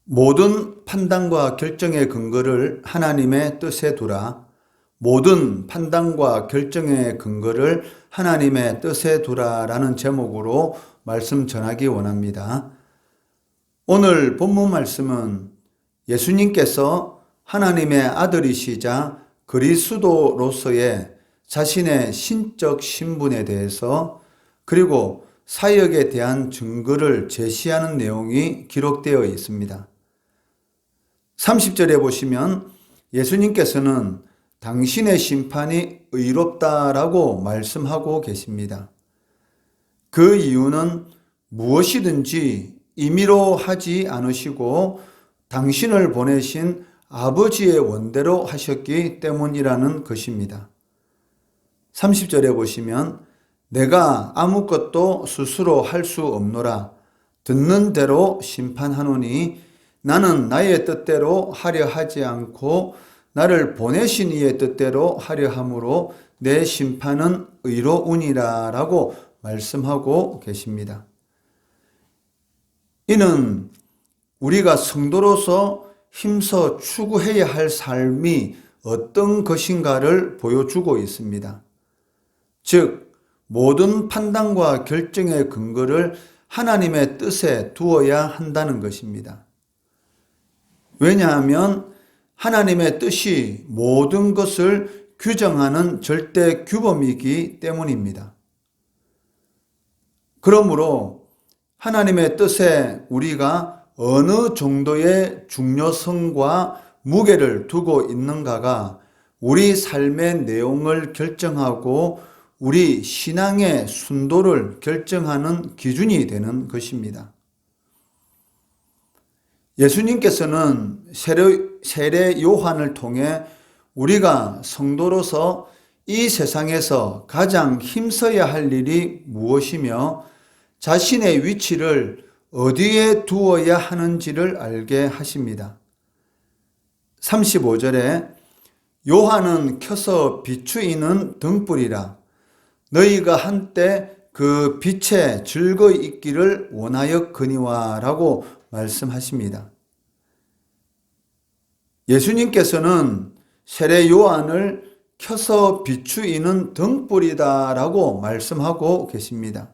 모든 판단과 결정의 근거를 하나님의 뜻에 두라. 모든 판단과 결정의 근거를 하나님의 뜻에 두라라는 제목으로 말씀 전하기 원합니다. 오늘 본문 말씀은 예수님께서 하나님의 아들이시자 그리스도로서의 자신의 신적 신분에 대해서 그리고 사역에 대한 증거를 제시하는 내용이 기록되어 있습니다. 30절에 보시면 예수님께서는 당신의 심판이 의롭다라고 말씀하고 계십니다. 그 이유는 무엇이든지 임의로 하지 않으시고 당신을 보내신 아버지의 원대로 하셨기 때문이라는 것입니다. 30절에 보시면 내가 아무것도 스스로 할 수 없노라. 듣는 대로 심판하노니 나는 나의 뜻대로 하려 하지 않고 나를 보내신 이의 뜻대로 하려 함으로 내 심판은 의로우니라 라고 말씀하고 계십니다. 이는 우리가 성도로서 힘써 추구해야 할 삶이 어떤 것인가를 보여주고 있습니다. 즉, 모든 판단과 결정의 근거를 하나님의 뜻에 두어야 한다는 것입니다. 왜냐하면 하나님의 뜻이 모든 것을 규정하는 절대 규범이기 때문입니다. 그러므로 하나님의 뜻에 우리가 어느 정도의 중요성과 무게를 두고 있는가가 우리 삶의 내용을 결정하고 우리 신앙의 순도를 결정하는 기준이 되는 것입니다. 예수님께서는 세례 요한을 통해 우리가 성도로서 이 세상에서 가장 힘써야 할 일이 무엇이며 자신의 위치를 어디에 두어야 하는지를 알게 하십니다. 35절에 요한은 켜서 비추이는 등불이라 너희가 한때 그 빛에 즐거이 있기를 원하였거니와 라고 말씀하십니다. 예수님께서는 세례 요한을 켜서 비추이는 등불이다 라고 말씀하고 계십니다.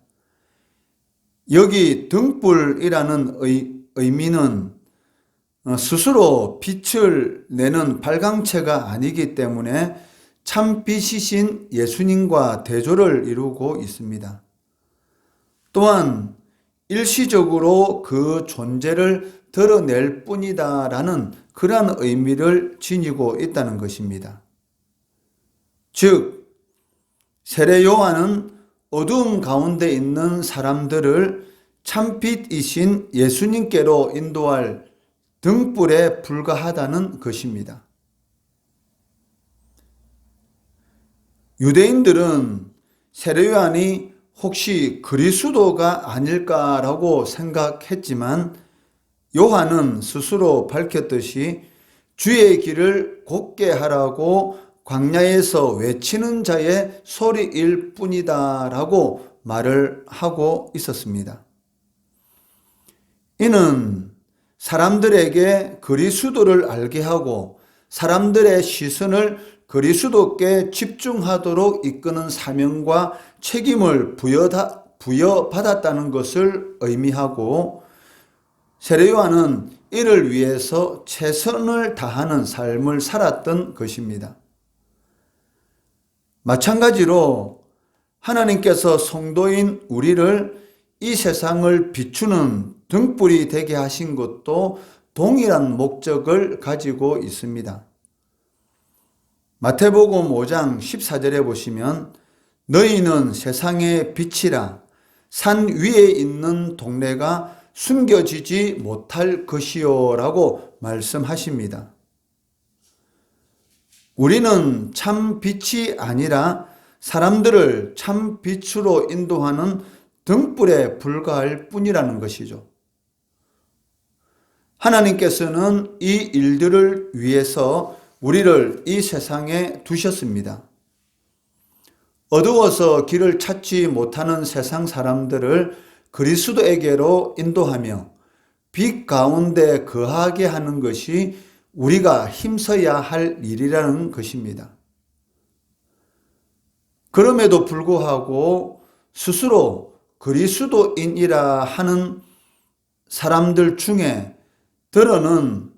여기 등불이라는 의미는 스스로 빛을 내는 발광체가 아니기 때문에 참 빛이신 예수님과 대조를 이루고 있습니다. 또한 일시적으로 그 존재를 드러낼 뿐이다라는 그러한 의미를 지니고 있다는 것입니다. 즉, 세례 요한은 어두움 가운데 있는 사람들을 참빛이신 예수님께로 인도할 등불에 불과하다는 것입니다. 유대인들은 세례 요한이 혹시 그리스도가 아닐까라고 생각했지만 요한은 스스로 밝혔듯이 주의 길을 곧게 하라고 광야에서 외치는 자의 소리일 뿐이다 라고 말을 하고 있었습니다. 이는 사람들에게 그리스도를 알게 하고 사람들의 시선을 그리스도께 집중하도록 이끄는 사명과 책임을 부여받았다는 것을 의미하고 세례 요한은 이를 위해서 최선을 다하는 삶을 살았던 것입니다. 마찬가지로 하나님께서 성도인 우리를 이 세상을 비추는 등불이 되게 하신 것도 동일한 목적을 가지고 있습니다. 마태복음 5장 14절에 보시면 너희는 세상의 빛이라 산 위에 있는 동네가 숨겨지지 못할 것이요 라고 말씀하십니다. 우리는 참 빛이 아니라 사람들을 참 빛으로 인도하는 등불에 불과할 뿐이라는 것이죠. 하나님께서는 이 일들을 위해서 우리를 이 세상에 두셨습니다. 어두워서 길을 찾지 못하는 세상 사람들을 그리스도에게로 인도하며 빛 가운데 거하게 하는 것이 우리가 힘써야 할 일이라는 것입니다. 그럼에도 불구하고 스스로 그리스도인이라 하는 사람들 중에 들어는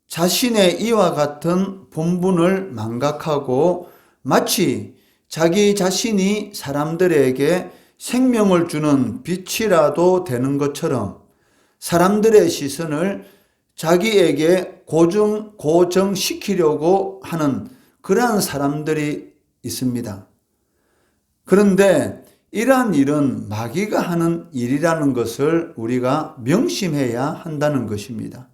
자신의 이와 같은 본분을 망각하고 마치 자기 자신이 사람들에게 생명을 주는 빛이라도 되는 것처럼 사람들의 시선을 자기에게 고정시키려고 하는 그러한 사람들이 있습니다. 그런데 이러한 일은 마귀가 하는 일이라는 것을 우리가 명심해야 한다는 것입니다.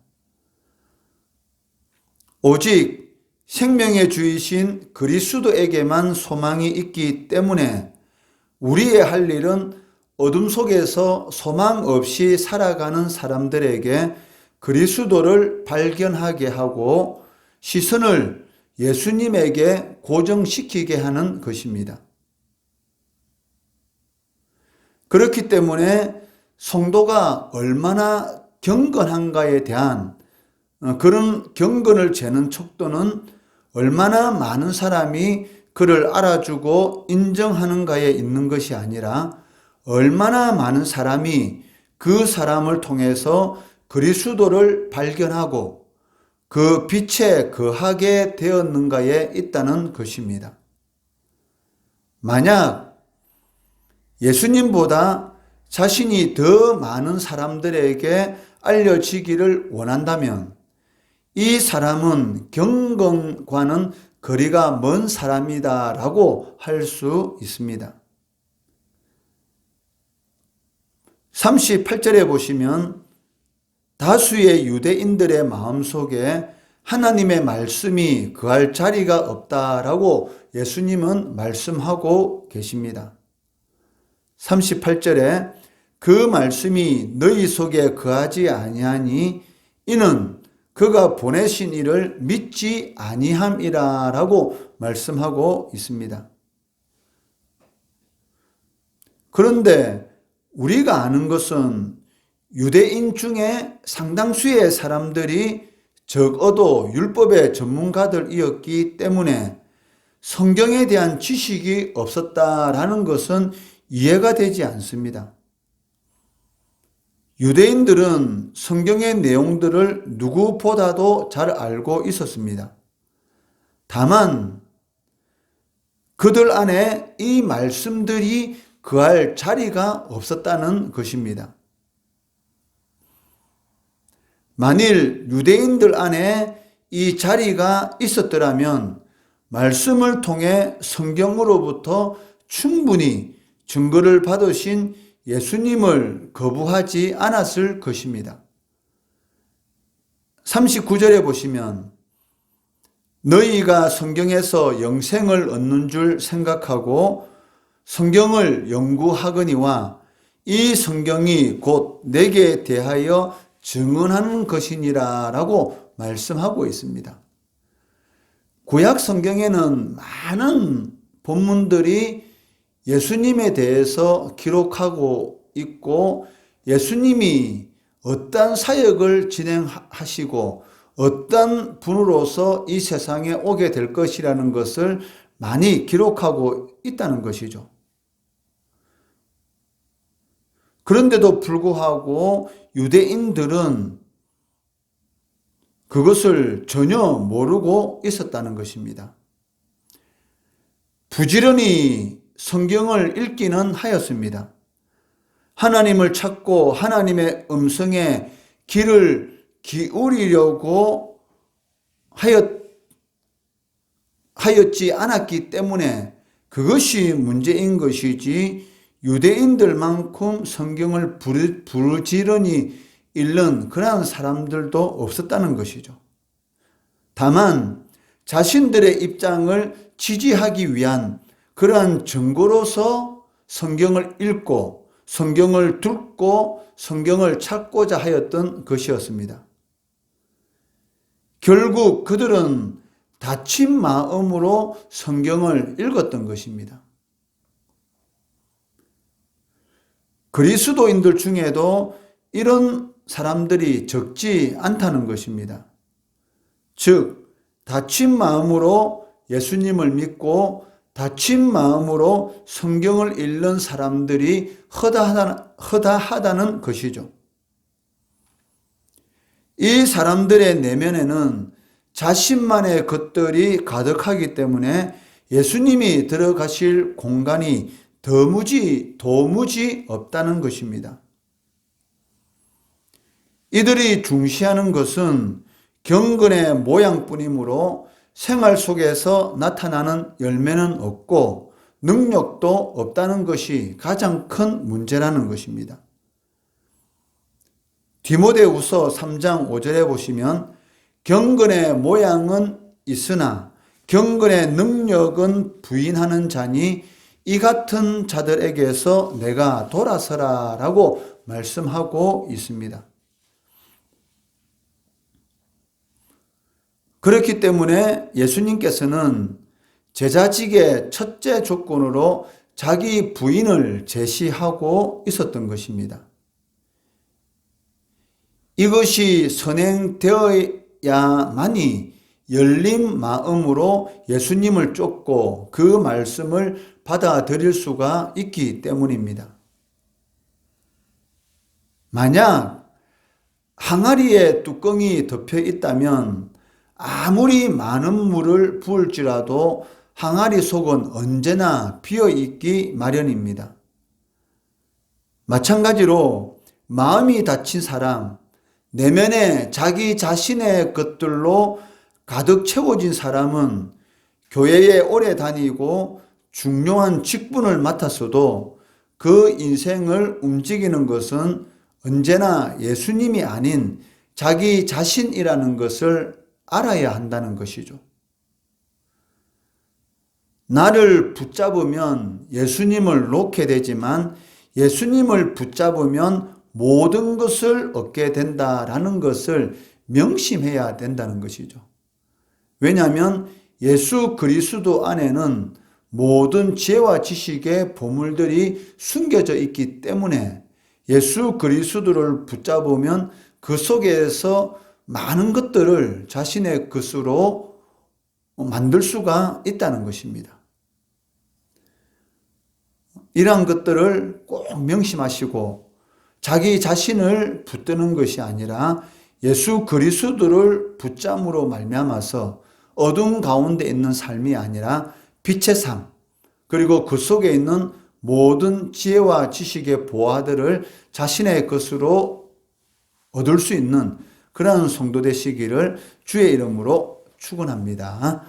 오직 생명의 주이신 그리스도에게만 소망이 있기 때문에 우리의 할 일은 어둠 속에서 소망 없이 살아가는 사람들에게 그리스도를 발견하게 하고 시선을 예수님에게 고정시키게 하는 것입니다. 그렇기 때문에 성도가 얼마나 경건한가에 대한 그런 경건을 재는 척도는 얼마나 많은 사람이 그를 알아주고 인정하는가에 있는 것이 아니라 얼마나 많은 사람이 그 사람을 통해서 그리스도를 발견하고 그 빛에 거하게 되었는가에 있다는 것입니다. 만약 예수님보다 자신이 더 많은 사람들에게 알려지기를 원한다면 이 사람은 경건과는 거리가 먼 사람이다라고 할 수 있습니다. 38절에 보시면 다수의 유대인들의 마음속에 하나님의 말씀이 거할 자리가 없다라고 예수님은 말씀하고 계십니다. 38절에 그 말씀이 너희 속에 거하지 아니하니 이는 그가 보내신 이를 믿지 아니함이라라고 말씀하고 있습니다. 그런데 우리가 아는 것은 유대인 중에 상당수의 사람들이 적어도 율법의 전문가들이었기 때문에 성경에 대한 지식이 없었다라는 것은 이해가 되지 않습니다. 유대인들은 성경의 내용들을 누구보다도 잘 알고 있었습니다. 다만 그들 안에 이 말씀들이 거할 자리가 없었다는 것입니다. 만일 유대인들 안에 이 자리가 있었더라면 말씀을 통해 성경으로부터 충분히 증거를 받으신 예수님을 거부하지 않았을 것입니다. 39절에 보시면 너희가 성경에서 영생을 얻는 줄 생각하고 성경을 연구하거니와 이 성경이 곧 내게 대하여 증언하는 것이니라 라고 말씀하고 있습니다. 구약 성경에는 많은 본문들이 예수님에 대해서 기록하고 있고 예수님이 어떤 사역을 진행하시고 어떤 분으로서 이 세상에 오게 될 것이라는 것을 많이 기록하고 있다는 것이죠. 그런데도 불구하고 유대인들은 그것을 전혀 모르고 있었다는 것입니다. 부지런히 성경을 읽기는 하였습니다. 하나님을 찾고 하나님의 음성에 귀를 기울이려고 하였지 않았기 때문에 그것이 문제인 것이지 유대인들만큼 성경을 부지런히 읽는 그러한 사람들도 없었다는 것이죠. 다만 자신들의 입장을 지지하기 위한 그러한 증거로서 성경을 읽고 성경을 듣고 성경을 찾고자 하였던 것이었습니다. 결국 그들은 다친 마음으로 성경을 읽었던 것입니다. 그리스도인들 중에도 이런 사람들이 적지 않다는 것입니다. 즉, 다친 마음으로 예수님을 믿고 다친 마음으로 성경을 읽는 사람들이 허다하다는 것이죠. 이 사람들의 내면에는 자신만의 것들이 가득하기 때문에 예수님이 들어가실 공간이 도무지 없다는 것입니다. 이들이 중시하는 것은 경건의 모양뿐이므로 생활 속에서 나타나는 열매는 없고 능력도 없다는 것이 가장 큰 문제라는 것입니다. 디모데후서 3장 5절에 보시면 경건의 모양은 있으나 경건의 능력은 부인하는 자니 이 같은 자들에게서 내가 돌아서라 라고 말씀하고 있습니다. 그렇기 때문에 예수님께서는 제자직의 첫째 조건으로 자기 부인을 제시하고 있었던 것입니다. 이것이 선행되어야만이 열린 마음으로 예수님을 쫓고 그 말씀을 받아들일 수가 있기 때문입니다. 만약 항아리에 뚜껑이 덮여 있다면 아무리 많은 물을 부을지라도 항아리 속은 언제나 비어 있기 마련입니다. 마찬가지로 마음이 닫힌 사람, 내면에 자기 자신의 것들로 가득 채워진 사람은 교회에 오래 다니고 중요한 직분을 맡았어도 그 인생을 움직이는 것은 언제나 예수님이 아닌 자기 자신이라는 것을 알아야 한다는 것이죠. 나를 붙잡으면 예수님을 놓게 되지만 예수님을 붙잡으면 모든 것을 얻게 된다라는 것을 명심해야 된다는 것이죠. 왜냐하면 예수 그리스도 안에는 모든 지혜와 지식의 보물들이 숨겨져 있기 때문에 예수 그리스도를 붙잡으면 그 속에서 많은 것들을 자신의 것으로 만들 수가 있다는 것입니다. 이러한 것들을 꼭 명심하시고 자기 자신을 붙드는 것이 아니라 예수 그리스도를 붙잡음으로 말미암아서 어둠 가운데 있는 삶이 아니라 빛의 삶, 그리고 그 속에 있는 모든 지혜와 지식의 보화들을 자신의 것으로 얻을 수 있는 그러한 성도 되시기를 주의 이름으로 축원합니다.